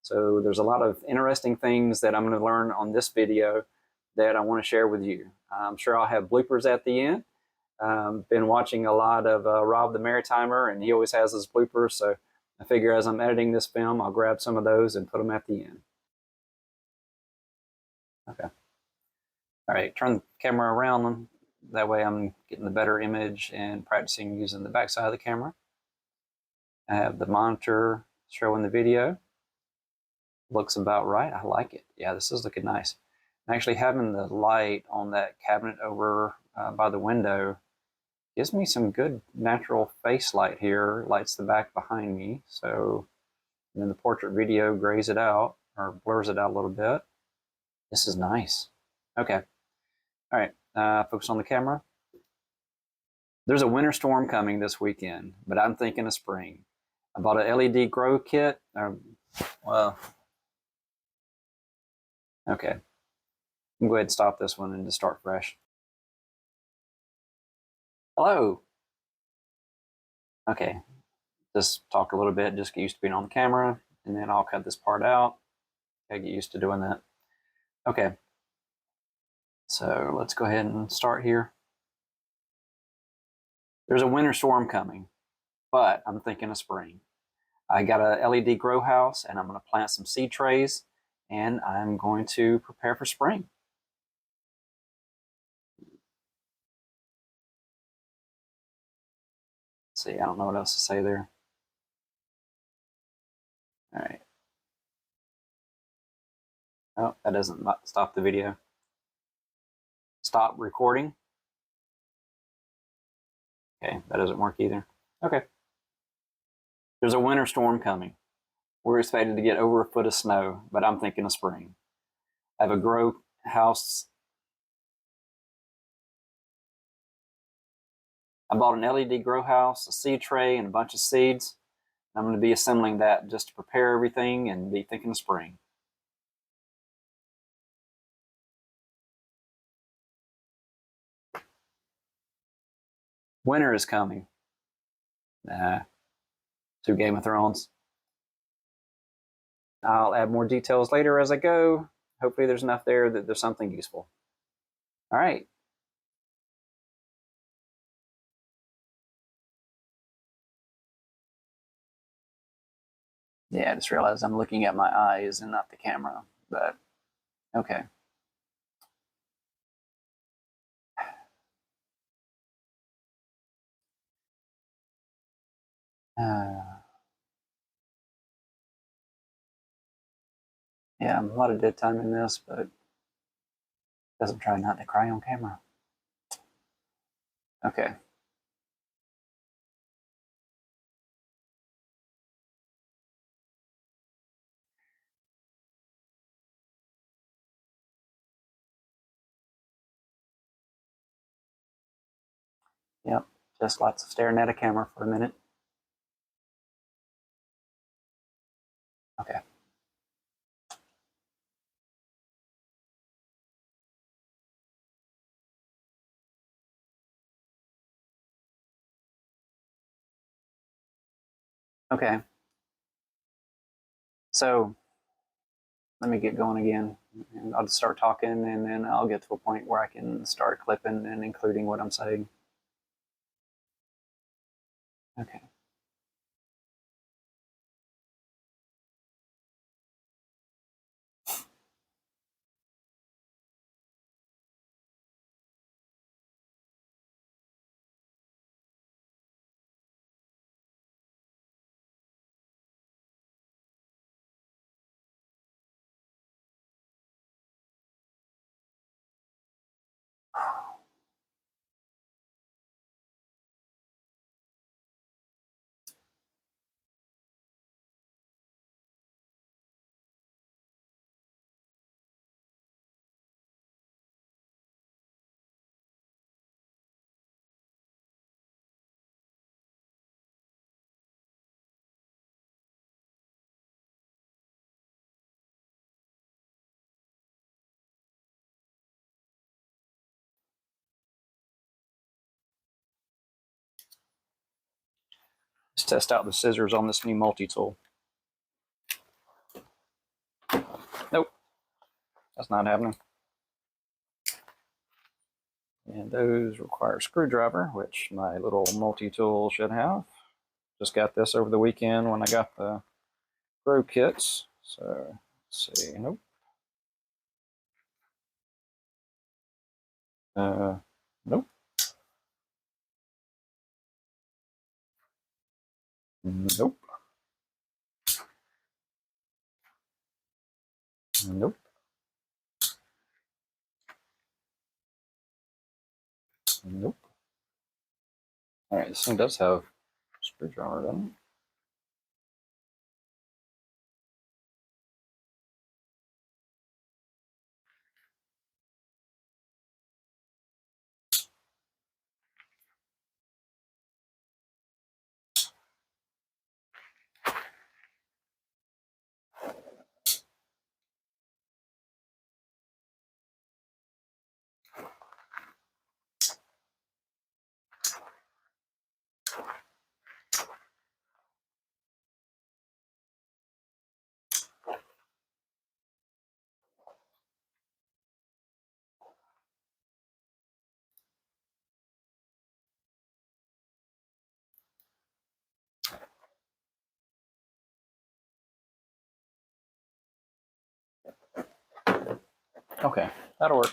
So there's a lot of interesting things that I'm going to learn on this video that I want to share with you. I'm sure I'll have bloopers at the end. Been watching a lot of Rob the Maritimer, and he always has his bloopers, so I figure as I'm editing this film, I'll grab some of those and put them at the end. Okay. All right, turn the camera around. That way I'm getting the better image and practicing using the back side of the camera. I have the monitor showing the video. Looks about right. I like it. Yeah, this is looking nice. And actually having the light on that cabinet over by the window gives me some good natural face light here. Lights the back behind me. So then the portrait video grays it out or blurs it out a little bit. This is nice. Okay. All right. Focus on the camera. There's a winter storm coming this weekend, but I'm thinking of spring. I bought an LED grow kit. Well, okay. I'm going to go ahead and stop this one and just start fresh. Hello. Okay. Just talk a little bit, just get used to being on the camera, and then I'll cut this part out. I get used to doing that. Okay. So let's go ahead and start here. There's a winter storm coming, but I'm thinking of spring. I got a LED grow house, and I'm going to plant some seed trays, and I'm going to prepare for spring. Let's see, I don't know what else to say there. All right. Oh, that doesn't stop the video. Stop recording. Okay, that doesn't work either. Okay. There's a winter storm coming. We're expected to get over a foot of snow, but I'm thinking of spring. I have a grow house. I bought an LED grow house, a seed tray, and a bunch of seeds. I'm going to be assembling that just to prepare everything and be thinking of spring. Winter is coming. To Game of Thrones. I'll add more details later as I go. Hopefully there's enough there that there's something useful. All right. Yeah, I just realized I'm looking at my eyes and not the camera, but okay. Yeah, a lot of dead time in this, but because I'm trying not to cry on camera. Okay. Yep, just lots of staring at a camera for a minute. Okay. Okay. So let me get going again, and I'll just start talking, and then I'll get to a point where I can start clipping and including what I'm saying. Okay. Let's test out the scissors on this new multi-tool. That's not happening. And those require a screwdriver, which my little multi-tool should have. Just got this over the weekend when I got the grow kits. So let's see. Nope. Nope. Nope. Nope. Nope. All right, this thing does have a screwdriver, doesn't it? Okay, that'll work.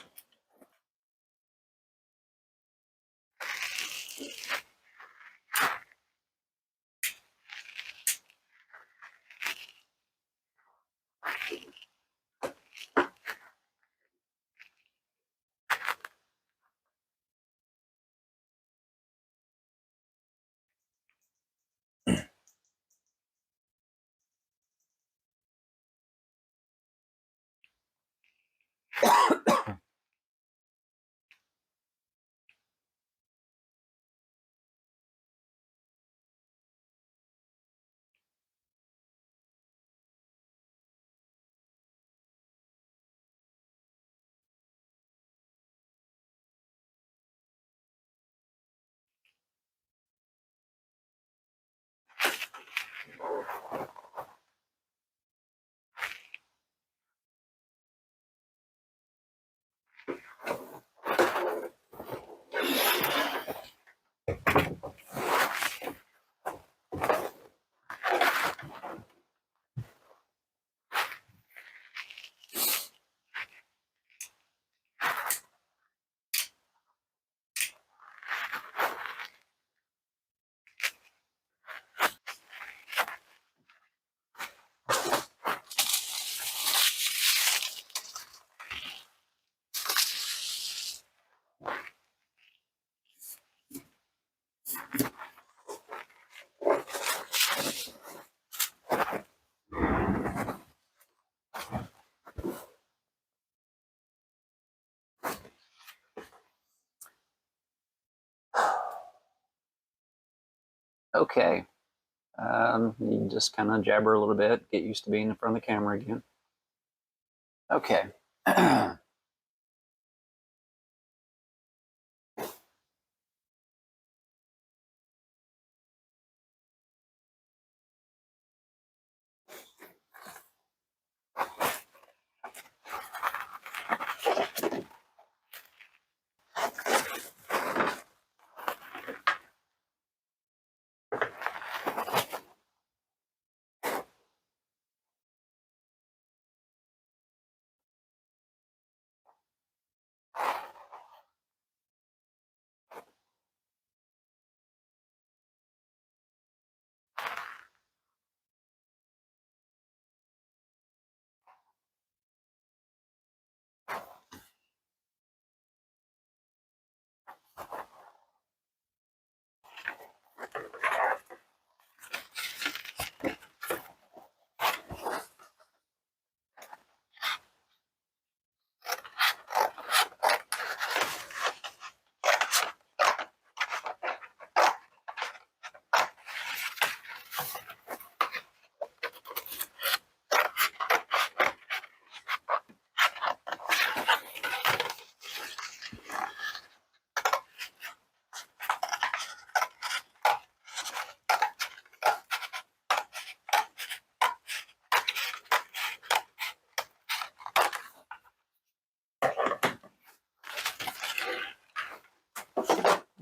Okay. You just kind of jabber a little bit, get used to being in front of the camera again. Okay.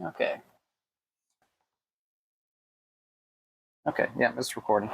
Okay. Okay, yeah, it's recording.